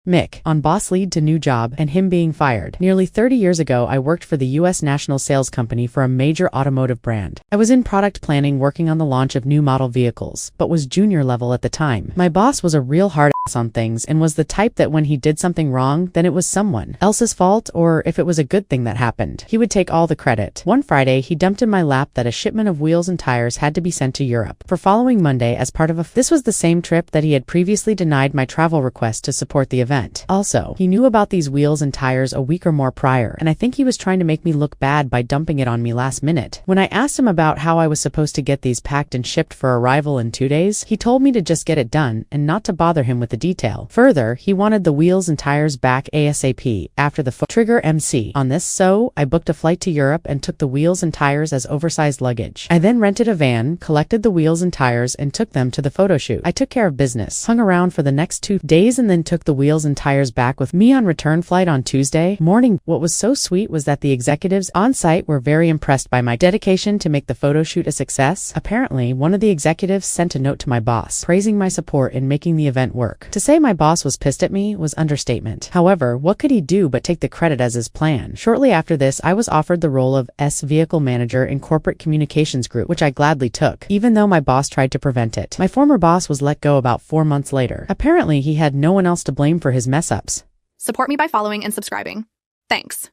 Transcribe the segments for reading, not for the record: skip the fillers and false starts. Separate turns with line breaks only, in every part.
Mick, on boss lead to new job and him being fired. Nearly 30 years ago, I worked for the U.S. national sales company for a major automotive brand. I was in product planning working on the launch of new model vehicles, but was junior level at the time. My boss was a real hard ass on things and was the type that when he did something wrong, then it was someone else's fault, or if it was a good thing that happened, he would take all the credit. One Friday, he dumped in my lap that a shipment of wheels and tires had to be sent to Europe for following Monday as part of this was the same trip that he had previously denied my travel request to support the event. Also, he knew about these wheels and tires a week or more prior, and I think he was trying to make me look bad by dumping it on me last minute. When I asked him about how I was supposed to get these packed and shipped for arrival in 2 days, he told me to just get it done and not to bother him with the detail. Further, he wanted the wheels and tires back ASAP after the trigger MC on this, so I booked a flight to Europe and took the wheels and tires as oversized luggage. I then rented a van, collected the wheels and tires, and took them to the photo shoot. I took care of business, hung around for the next 2 days, and then took the wheels and tires back with me on return flight on Tuesday morning. What was so sweet was that the executives on site were very impressed by my dedication to make the photo shoot a success. Apparently, one of the executives sent a note to my boss, praising my support in making the event work. To say my boss was pissed at me was understatement. However, what could he do but take the credit as his plan? Shortly after this, I was offered the role of vehicle manager in corporate communications group, which I gladly took, even though my boss tried to prevent it. My former boss was let go about 4 months later. Apparently, he had no one else to blame for his mess-ups.
Support me by following and subscribing. Thanks.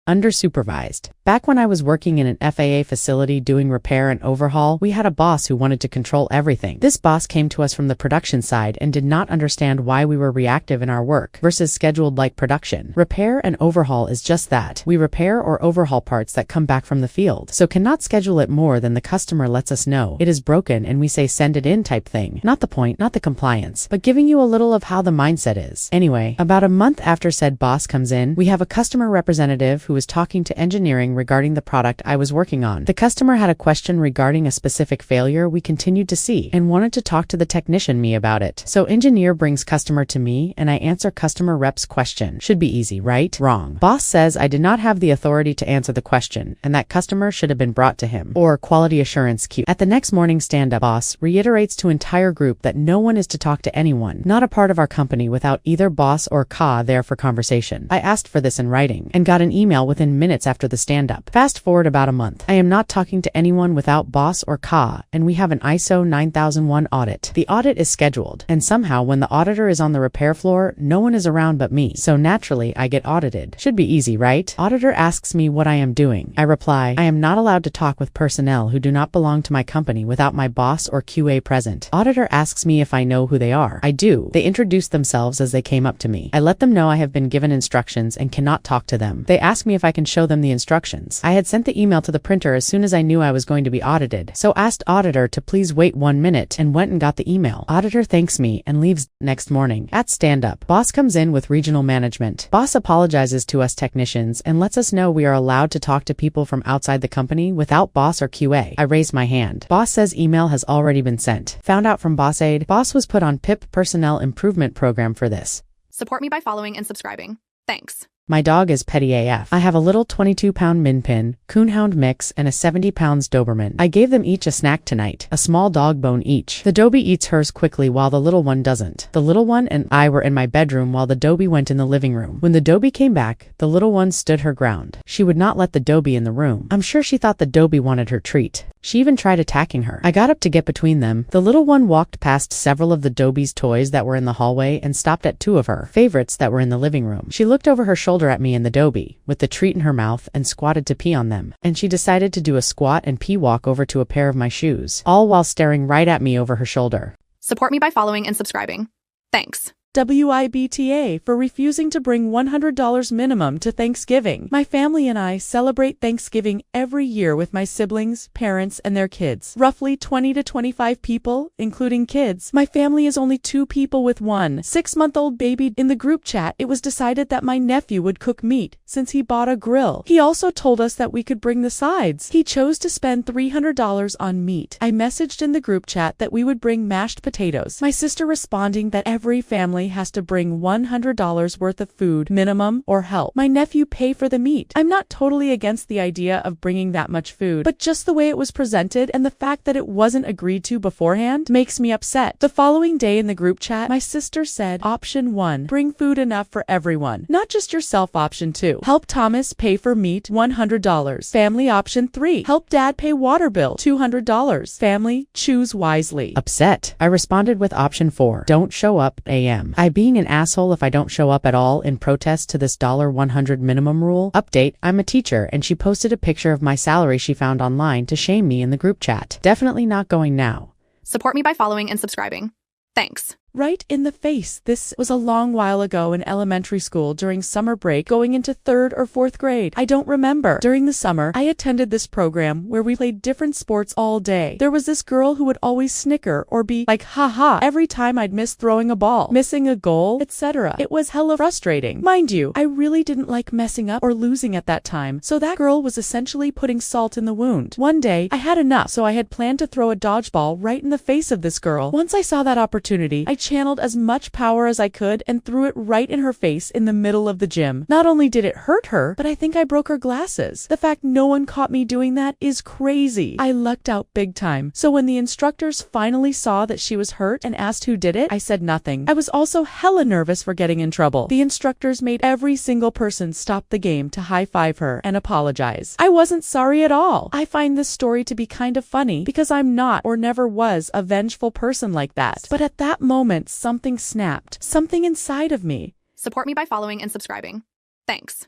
Undersupervised. Back when I was working in an FAA facility doing repair and overhaul, we had a boss who wanted to control everything. This boss came to us from the production side and did not understand why we were reactive in our work versus scheduled like production. Repair and overhaul is just that. We repair or overhaul parts that come back from the field, so cannot schedule it more than the customer lets us know it is broken and we say send it in type thing. Not the point, not the compliance, but giving you a little of how the mindset is. Anyway, about a month after said boss comes in, we have a customer representative who was talking to engineering regarding the product I was working on. The customer had a question regarding a specific failure we continued to see and wanted to talk to the technician me about it. So engineer brings customer to me and I answer customer rep's question. Should be easy, right? Wrong. Boss says I did not have the authority to answer the question and that customer should have been brought to him. Or quality assurance Q. At the next morning stand-up, boss reiterates to entire group that no one is to talk to anyone, not a part of our company, without either boss or Ka there for conversation. I asked for this in writing and got an email within minutes after the stand-up. Fast forward about a month. I am not talking to anyone without boss or Ka, and we have an ISO 9001 audit. The audit is scheduled, and somehow when the auditor is on the repair floor, no one is around but me. So naturally, I get audited. Should be easy, right? Auditor asks me what I am doing. I reply, I am not allowed to talk with personnel who do not belong to my company without my boss or QA present. Auditor asks me if I know who they are. I do. They introduce themselves as they came up to me. I let them know I have been given instructions and cannot talk to them. They ask me if I can show them the instructions. I had sent the email to the printer as soon as I knew I was going to be audited, so asked auditor to please wait 1 minute and went and got the email. Auditor thanks me and leaves. Next morning, at stand-up, boss comes in with regional management. Boss apologizes to us technicians and lets us know we are allowed to talk to people from outside the company without boss or QA. I raise my hand. Boss says email has already been sent. Found out from boss aide, boss was put on PIP personnel improvement program for this.
Support me by following and subscribing. Thanks.
My dog is petty AF. I have a little 22-pound Min Pin, Coonhound mix, and a 70 pounds Doberman. I gave them each a snack tonight, a small dog bone each. The Dobie eats hers quickly while the little one doesn't. The little one and I were in my bedroom while the Dobie went in the living room. When the Dobie came back, the little one stood her ground. She would not let the Dobie in the room. I'm sure she thought the Dobie wanted her treat. She even tried attacking her. I got up to get between them. The little one walked past several of the Dobie's toys that were in the hallway and stopped at 2 of her favorites that were in the living room. She looked over her shoulder at me and the Dobie, with the treat in her mouth, and squatted to pee on them. And she decided to do a squat and pee walk over to a pair of my shoes, all while staring right at me over her shoulder.
Support me by following and subscribing. Thanks.
WIBTA for refusing to bring $100 minimum to Thanksgiving. My family and I celebrate Thanksgiving every year with my siblings, parents, and their kids. Roughly 20 to 25 people, including kids. My family is only 2 people with 1 6-month-old baby. In the group chat, it was decided that my nephew would cook meat since he bought a grill. He also told us that we could bring the sides. He chose to spend $300 on meat. I messaged in the group chat that we would bring mashed potatoes. My sister responding that every family family has to bring $100 worth of food minimum or help my nephew pay for the meat. I'm not totally against the idea of bringing that much food, but just the way it was presented and the fact that it wasn't agreed to beforehand makes me upset. The following day in the group chat, my sister said, option 1, bring food enough for everyone, not just yourself. Option 2, help Thomas pay for meat, $100. Family. Option 3, help dad pay water bill, $200. Family, choose wisely.
Upset. I responded with option 4, don't show up. AM. I being an asshole if I don't show up at all in protest to this $100 minimum rule. Update. I'm a teacher and she posted a picture of my salary she found online to shame me in the group chat. Definitely not going now.
Support me by following and subscribing. Thanks.
Right in the face. This was a long while ago in elementary school during summer break going into 3rd or 4th grade. I don't remember. During the summer, I attended this program where we played different sports all day. There was this girl who would always snicker or be like, haha, every time I'd miss throwing a ball, missing a goal, etc. It was hella frustrating. Mind you, I really didn't like messing up or losing at that time, so that girl was essentially putting salt in the wound. One day, I had enough, so I had planned to throw a dodgeball right in the face of this girl. Once I saw that opportunity, I channeled as much power as I could and threw it right in her face in the middle of the gym. Not only did it hurt her, but I think I broke her glasses. The fact no one caught me doing that is crazy. I lucked out big time. So when the instructors finally saw that she was hurt and asked who did it, I said nothing. I was also hella nervous for getting in trouble. The instructors made every single person stop the game to high-five her and apologize. I wasn't sorry at all. I find this story to be kind of funny because I'm not or never was a vengeful person like that. But at that moment, something snapped. Something inside of me.
Support me by following and subscribing. Thanks.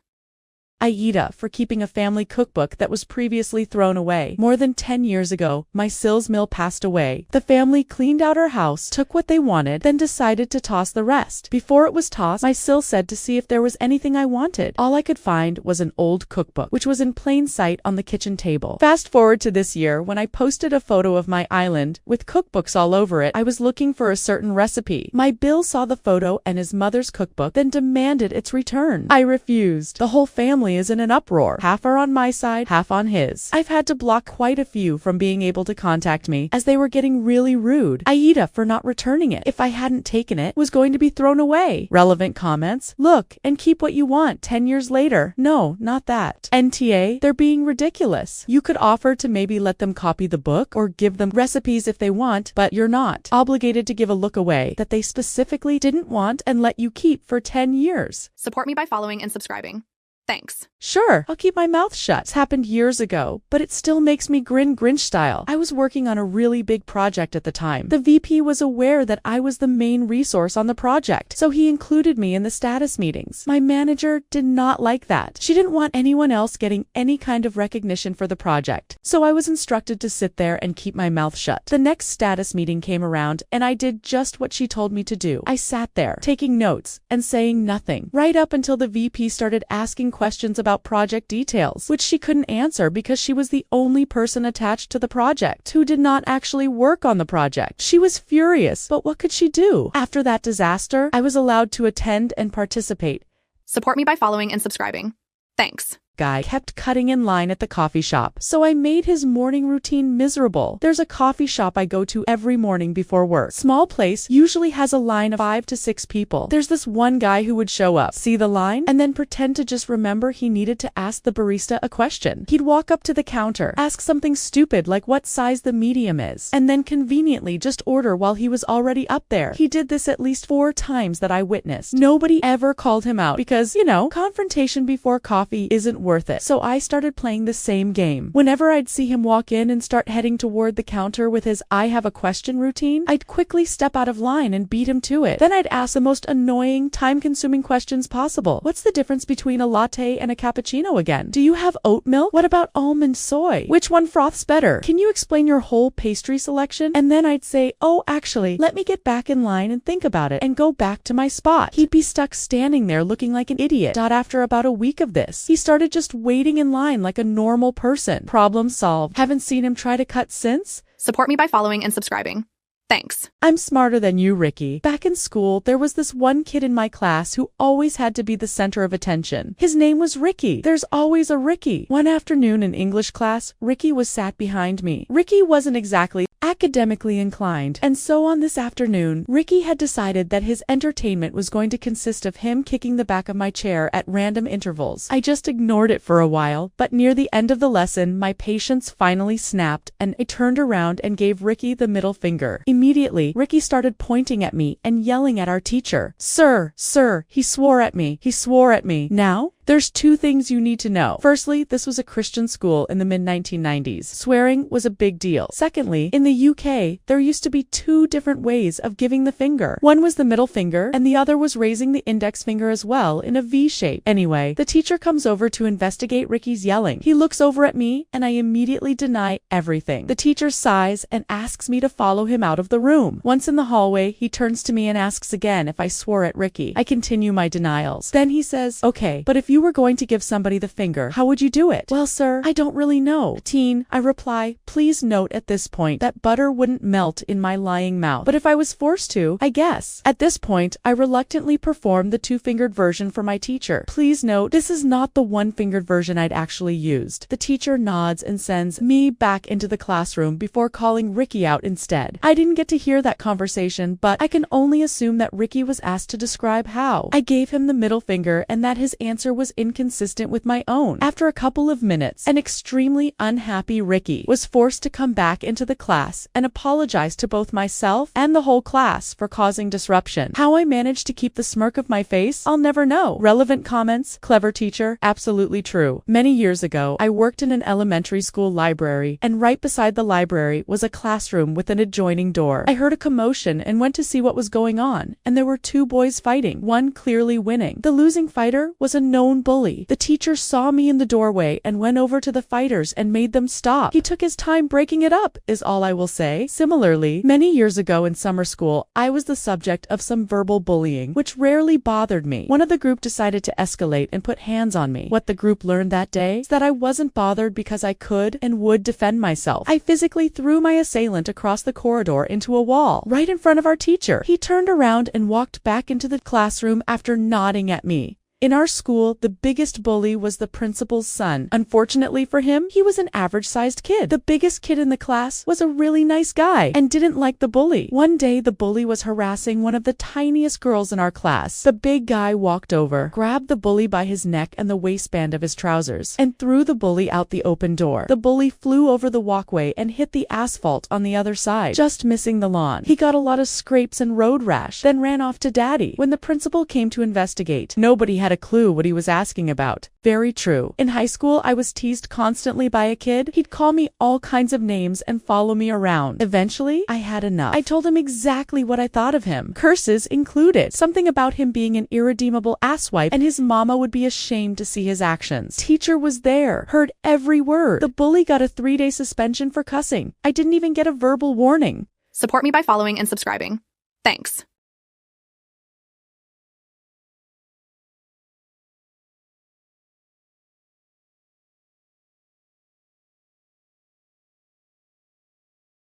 Aida for keeping a family cookbook that was previously thrown away. More than 10 years ago, my Sills mill passed away. The family cleaned out our house, took what they wanted, then decided to toss the rest. Before it was tossed, my Sill said to see if there was anything I wanted. All I could find was an old cookbook, which was in plain sight on the kitchen table. Fast forward to this year, when I posted a photo of my island with cookbooks all over it. I was looking for a certain recipe. My Bill saw the photo and his mother's cookbook, then demanded its return. I refused. The whole family is in an uproar. Half are on my side, half on his. I've had to block quite a few from being able to contact me as they were getting really rude. Aida for not returning it. If I hadn't taken it, was going to be thrown away. Relevant comments. Look and keep what you want 10 years later. No, not that. NTA, they're being ridiculous. You could offer to maybe let them copy the book or give them recipes if they want, but you're not obligated to give a look away that they specifically didn't want and let you keep for 10 years.
Support me by following and subscribing. Thanks.
Sure, I'll keep my mouth shut. It's happened years ago, but it still makes me grin Grinch style. I was working on a really big project at the time. The VP was aware that I was the main resource on the project, so he included me in the status meetings. My manager did not like that. She didn't want anyone else getting any kind of recognition for the project, so I was instructed to sit there and keep my mouth shut. The next status meeting came around, and I did just what she told me to do. I sat there, taking notes and saying nothing, right up until the VP started asking questions about project details, which she couldn't answer because she was the only person attached to the project who did not actually work on the project. She was furious, but what could she do? After that disaster, I was allowed to attend and participate.
Support me by following and subscribing. Thanks.
Guy kept cutting in line at the coffee shop, so I made his morning routine miserable. There's a coffee shop I go to every morning before work. Small place, usually has a line of 5 to 6 people. There's this one guy who would show up, see the line, and then pretend to just remember he needed to ask the barista a question. He'd walk up to the counter, ask something stupid like what size the medium is, and then conveniently just order while he was already up there. He did this at least 4 times that I witnessed. Nobody ever called him out because, confrontation before coffee isn't worth it. So I started playing the same game. Whenever I'd see him walk in and start heading toward the counter with his I have a question routine, I'd quickly step out of line and beat him to it. Then I'd ask the most annoying, time-consuming questions possible. What's the difference between a latte and a cappuccino again? Do you have oat milk? What about almond soy? Which one froths better? Can you explain your whole pastry selection? And then I'd say, oh, actually, let me get back in line and think about it and go back to my spot. He'd be stuck standing there looking like an idiot. After about a week of this, he started just waiting in line like a normal person. Problem solved. Haven't seen him try to cut since?
Support me by following and subscribing. Thanks.
I'm smarter than you, Ricky. Back in school, there was this one kid in my class who always had to be the center of attention. His name was Ricky. There's always a Ricky. One afternoon in English class, Ricky was sat behind me. Ricky wasn't exactly academically inclined, and so on this afternoon, Ricky had decided that his entertainment was going to consist of him kicking the back of my chair at random intervals. I just ignored it for a while, but near the end of the lesson, my patience finally snapped, and I turned around and gave Ricky the middle finger. Immediately, Ricky started pointing at me and yelling at our teacher. Sir, he swore at me. He swore at me. Now, there's two things you need to know. Firstly, this was a Christian school in the mid-1990s. Swearing was a big deal. Secondly, in the UK, there used to be two different ways of giving the finger. One was the middle finger, and the other was raising the index finger as well in a V shape. Anyway, the teacher comes over to investigate Ricky's yelling. He looks over at me, and I immediately deny everything. The teacher sighs and asks me to follow him out of the room. Once in the hallway, he turns to me and asks again if I swore at Ricky. I continue my denials. Then he says, "Okay, but if you were going to give somebody the finger, how would you do it?" "Well, sir, I don't really know." "Teen," I reply, "please note at this point that butter wouldn't melt in my lying mouth. But if I was forced to, I guess." At this point, I reluctantly perform the two-fingered version for my teacher. Please note, this is not the one-fingered version I'd actually used. The teacher nods and sends me back into the classroom before calling Ricky out instead. I didn't get to hear that conversation, but I can only assume that Ricky was asked to describe how. I gave him the middle finger and that his answer was inconsistent with my own. After a couple of minutes, an extremely unhappy Ricky was forced to come back into the class and apologize to both myself and the whole class for causing disruption. How I managed to keep the smirk of my face, I'll never know. Relevant comments, clever teacher, absolutely true. Many years ago, I worked in an elementary school library, and right beside the library was a classroom with an adjoining door. I heard a commotion and went to see what was going on, and there were two boys fighting, one clearly winning. The losing fighter was a known bully. The teacher saw me in the doorway and went over to the fighters and made them stop. He took his time breaking it up, is all I will say. Similarly, many years ago in summer school, I was the subject of some verbal bullying, which rarely bothered me. One of the group decided to escalate and put hands on me. What the group learned that day is that I wasn't bothered because I could and would defend myself. I physically threw my assailant across the corridor into a wall, right in front of our teacher. He turned around and walked back into the classroom after nodding at me. In our school, the biggest bully was the principal's son. Unfortunately for him, he was an average-sized kid. The biggest kid in the class was a really nice guy and didn't like the bully. One day, the bully was harassing one of the tiniest girls in our class. The big guy walked over, grabbed the bully by his neck and the waistband of his trousers, and threw the bully out the open door. The bully flew over the walkway and hit the asphalt on the other side, just missing the lawn. He got a lot of scrapes and road rash, then ran off to daddy. When the principal came to investigate, nobody had a clue what he was asking about. Very true. In high school, I was teased constantly by a kid. He'd call me all kinds of names and follow me around. Eventually, I had enough. I told him exactly what I thought of him, curses included. Something about him being an irredeemable asswipe, and his mama would be ashamed to see his actions. Teacher was there, heard every word. The bully got a 3-day suspension for cussing. I didn't even get a verbal warning.
Support me by following and subscribing. Thanks.